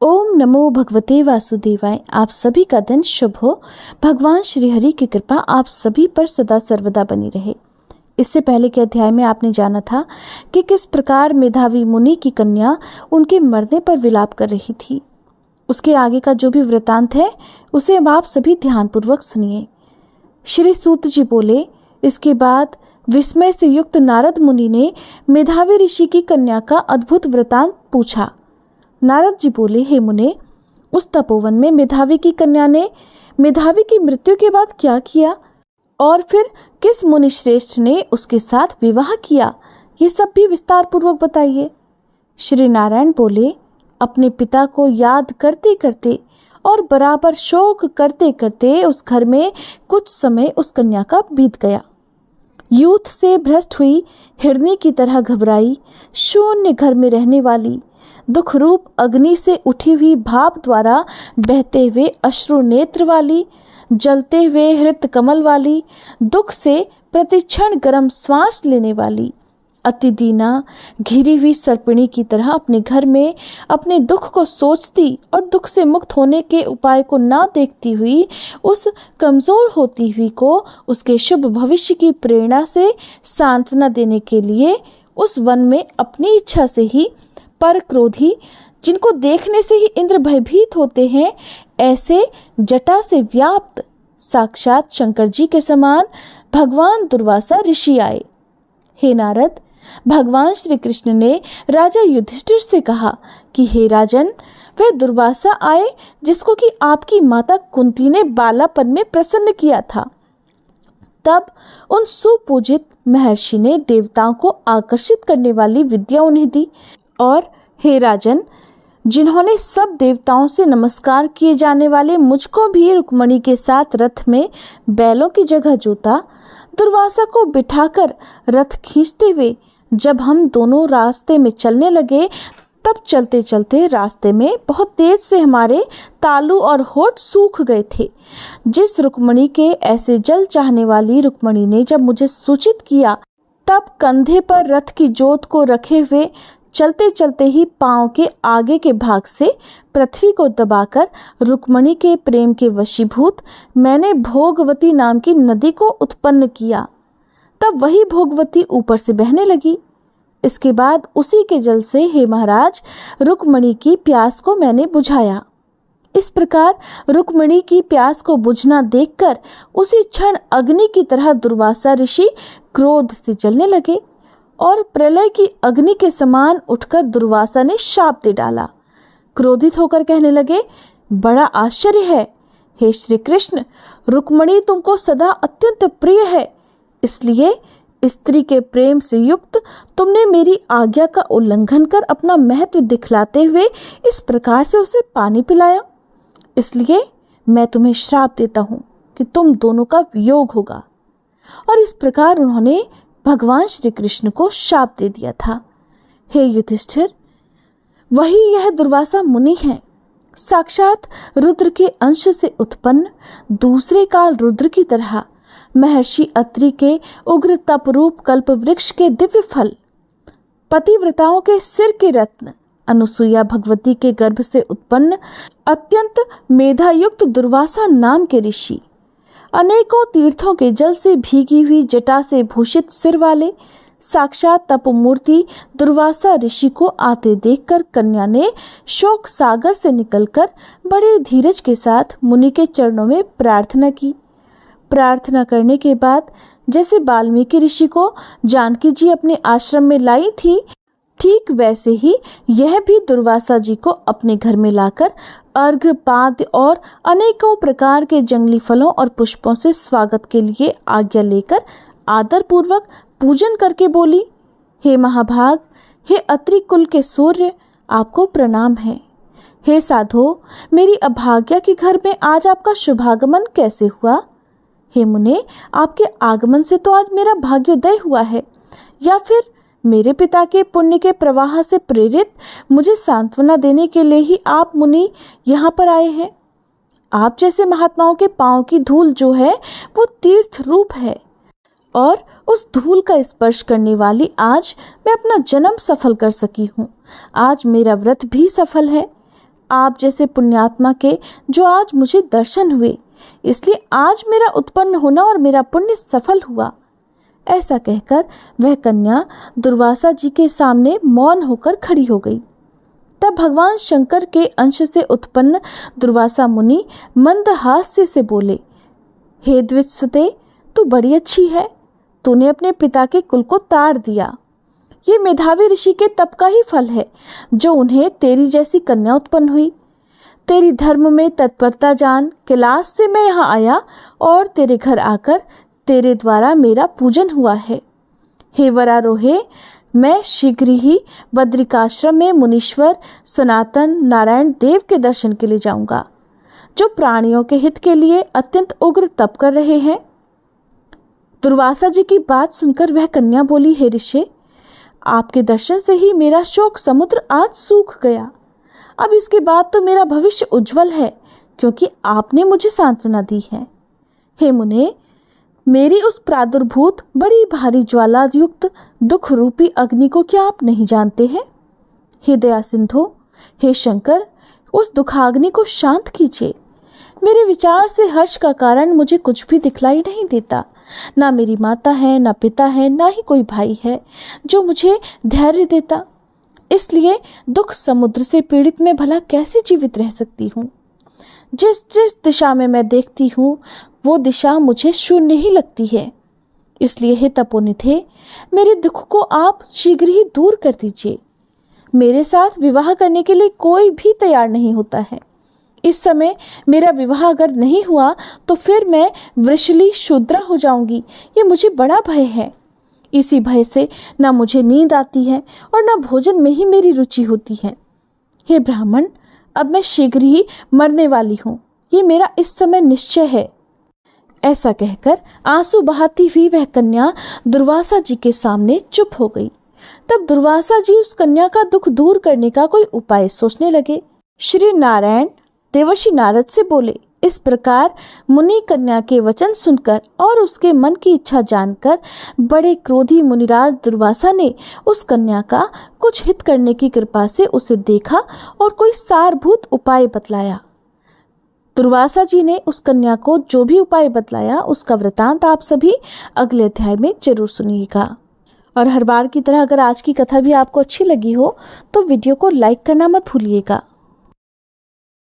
ओम नमो भगवते वासुदेवाय। आप सभी का दिन शुभ हो। भगवान श्री हरि की कृपा आप सभी पर सदा सर्वदा बनी रहे। इससे पहले के अध्याय में आपने जाना था कि किस प्रकार मेधावी मुनि की कन्या उनके मरने पर विलाप कर रही थी। उसके आगे का जो भी वृतांत है उसे अब आप सभी ध्यानपूर्वक सुनिए। श्री सूत जी बोले, इसके बाद विस्मय से युक्त नारद मुनि ने मेधावी ऋषि की कन्या का अद्भुत वृतांत पूछा। नारद जी बोले, हे मुने, उस तपोवन में मेधावी की कन्या ने मेधावी की मृत्यु के बाद क्या किया और फिर किस मुनि श्रेष्ठ ने उसके साथ विवाह किया, ये सब भी विस्तार पूर्वक बताइए। श्री नारायण बोले, अपने पिता को याद करते करते और बराबर शोक करते करते उस घर में कुछ समय उस कन्या का बीत गया। यूथ से भ्रष्ट हुई हिरनी की तरह घबराई, शून्य घर में रहने वाली, दुख रूप अग्नि से उठी हुई भाप द्वारा बहते हुए अश्रु नेत्र वाली, जलते हुए हृत कमल वाली, दुख से प्रतिक्षण गर्म श्वास लेने वाली, अति दीना घिरी हुई सर्पिणी की तरह अपने घर में अपने दुख को सोचती और दुख से मुक्त होने के उपाय को ना देखती हुई उस कमजोर होती हुई को उसके शुभ भविष्य की प्रेरणा से सांत्वना देने के लिए उस वन में अपनी इच्छा से ही पर क्रोधी, जिनको देखने से ही इंद्र भयभीत होते हैं, ऐसे जटा से व्याप्त साक्षात शंकर जी के समान भगवान दुर्वासा ऋषि आए। हे नारद, भगवान श्री कृष्ण ने राजा युधिष्ठिर से कहा कि हे राजन, वह दुर्वासा आए जिसको कि आपकी माता कुंती ने बालापन में प्रसन्न किया था। तब उन सुपूजित महर्षि ने देवताओं को आकर्षित करने वाली विद्या उन्हें दी। और हे राजन, जिन्होंने सब देवताओं से नमस्कार किए जाने वाले मुझको भी रुक्मणी के साथ रथ में बैलों की जगह जोता, दुर्वासा को बिठाकर रथ खींचते हुए जब हम दोनों रास्ते में चलने लगे, तब चलते चलते रास्ते में बहुत तेज से हमारे तालू और होठ सूख गए थे। जिस रुक्मणी के ऐसे जल चाहने वाली रुक्मणी ने जब मुझे सूचित किया, तब कंधे पर रथ की जोत को रखे हुए चलते चलते ही पांव के आगे के भाग से पृथ्वी को दबाकर रुक्मणी के प्रेम के वशीभूत मैंने भोगवती नाम की नदी को उत्पन्न किया। तब वही भोगवती ऊपर से बहने लगी। इसके बाद उसी के जल से, हे महाराज, रुक्मणी की प्यास को मैंने बुझाया। इस प्रकार रुक्मणी की प्यास को बुझना देखकर उसी क्षण अग्नि की तरह दुर्वासा ऋषि क्रोध से जलने लगे और प्रलय की अग्नि के समान उठकर दुर्वासा ने शाप दे डाला। क्रोधित होकर कहने लगे, बड़ा आश्चर्य है, हे श्री कृष्ण, रुक्मणी तुमको सदा अत्यंत प्रिय है, इसलिए स्त्री के प्रेम से युक्त तुमने मेरी आज्ञा का उल्लंघन कर अपना महत्व दिखलाते हुए इस प्रकार से उसे पानी पिलाया। इसलिए मैं तुम्हें श्राप देता हूँ कि तुम दोनों का वियोग होगा। और इस प्रकार उन्होंने भगवान श्री कृष्ण को शाप दे दिया था। हे युधिष्ठिर, वही यह दुर्वासा मुनि है, साक्षात रुद्र के अंश से उत्पन्न, दूसरे काल रुद्र की तरह महर्षि अत्रि के उग्र तपरूप कल्प वृक्ष के दिव्य फल, पतिव्रताओं के सिर के रत्न, अनुसुईया भगवती के गर्भ से उत्पन्न अत्यंत मेधायुक्त दुर्वासा नाम के ऋषि, अनेकों तीर्थों के जल से भीगी हुई जटा से भूषित सिर वाले साक्षात तपमूर्ति दुर्वासा ऋषि को आते देखकर कन्या ने शोक सागर से निकलकर बड़े धीरज के साथ मुनि के चरणों में प्रार्थना की। प्रार्थना करने के बाद जैसे वाल्मीकि ऋषि को जानकी जी अपने आश्रम में लाई थी, ठीक वैसे ही यह भी दुर्वासा जी को अपने घर में लाकर अर्घ्य पाद्य और अनेकों प्रकार के जंगली फलों और पुष्पों से स्वागत के लिए आज्ञा लेकर आदर पूर्वक पूजन करके बोली, हे महाभाग, हे अत्रि कुल के सूर्य, आपको प्रणाम है। हे साधो, मेरी अभाग्या के घर में आज आपका शुभागमन कैसे हुआ? हे मुने, आपके आगमन से तो आज मेरा भाग्योदय हुआ है, या फिर मेरे पिता के पुण्य के प्रवाह से प्रेरित मुझे सांत्वना देने के लिए ही आप मुनि यहाँ पर आए हैं। आप जैसे महात्माओं के पांव की धूल जो है वो तीर्थ रूप है, और उस धूल का स्पर्श करने वाली आज मैं अपना जन्म सफल कर सकी हूँ। आज मेरा व्रत भी सफल है। आप जैसे पुण्यात्मा के जो आज मुझे दर्शन हुए, इसलिए आज मेरा उत्पन्न होना और मेरा पुण्य सफल हुआ। ऐसा कहकर वह कन्या दुर्वासा जी के सामने मौन होकर खड़ी हो गई। तब भगवान शंकर के अंश से उत्पन्न दुर्वासा मुनि मंद हास्य से बोले, हे द्विजसुते, तू बड़ी अच्छी है। तूने अपने पिता के कुल को ताड़ दिया। ये मेधावी ऋषि के तप का ही फल है जो उन्हें तेरी जैसी कन्या उत्पन्न हुई। तेरी धर्म में तत्परता जान कैलाश से मैं यहाँ आया और तेरे घर आकर तेरे द्वारा मेरा पूजन हुआ है। हे वरारोहे, मैं शीघ्र ही बद्रिकाश्रम में मुनीश्वर सनातन नारायण देव के दर्शन के लिए जाऊंगा, जो प्राणियों के हित के लिए अत्यंत उग्र तप कर रहे हैं। दुर्वासा जी की बात सुनकर वह कन्या बोली, हे ऋषि, आपके दर्शन से ही मेरा शोक समुद्र आज सूख गया। अब इसके बाद तो मेरा भविष्य उज्जवल है, क्योंकि आपने मुझे सांत्वना दी है। हे मुने, मेरी उस प्रादुर्भूत बड़ी भारी ज्वाला युक्त दुख रूपी अग्नि को क्या आप नहीं जानते हैं? हे दया सिंधु, हे शंकर, उस दुखाग्नि को शांत कीजिए। मेरे विचार से हर्ष का कारण मुझे कुछ भी दिखलाई नहीं देता। ना मेरी माता है, ना पिता है, ना ही कोई भाई है जो मुझे धैर्य देता। इसलिए दुख समुद्र से पीड़ित मैं भला कैसे जीवित रह सकती हूँ? जिस जिस दिशा में मैं देखती हूँ वो दिशा मुझे शून्य ही लगती है। इसलिए हे तपोनिधे, मेरे दुख को आप शीघ्र ही दूर कर दीजिए। मेरे साथ विवाह करने के लिए कोई भी तैयार नहीं होता है। इस समय मेरा विवाह अगर नहीं हुआ तो फिर मैं वृषली शूद्रा हो जाऊंगी। ये मुझे बड़ा भय है। इसी भय से न मुझे नींद आती है और न भोजन में ही मेरी रुचि होती है। हे ब्राह्मण, अब मैं शीघ्र ही मरने वाली हूँ, ये मेरा इस समय निश्चय है। ऐसा कहकर आंसू बहाती हुई वह कन्या दुर्वासा जी के सामने चुप हो गई। तब दुर्वासा जी उस कन्या का दुख दूर करने का कोई उपाय सोचने लगे। श्री नारायण देवर्षि नारद से बोले, इस प्रकार मुनि कन्या के वचन सुनकर और उसके मन की इच्छा जानकर बड़े क्रोधी मुनिराज दुर्वासा ने उस कन्या का कुछ हित करने की कृपा से उसे देखा और कोई सारभूत उपाय बतलाया। दुर्वासा जी ने उस कन्या को जो भी उपाय बतलाया उसका वृतांत आप सभी अगले अध्याय में जरूर सुनिएगा। और हर बार की तरह अगर आज की कथा भी आपको अच्छी लगी हो तो वीडियो को लाइक करना मत भूलिएगा।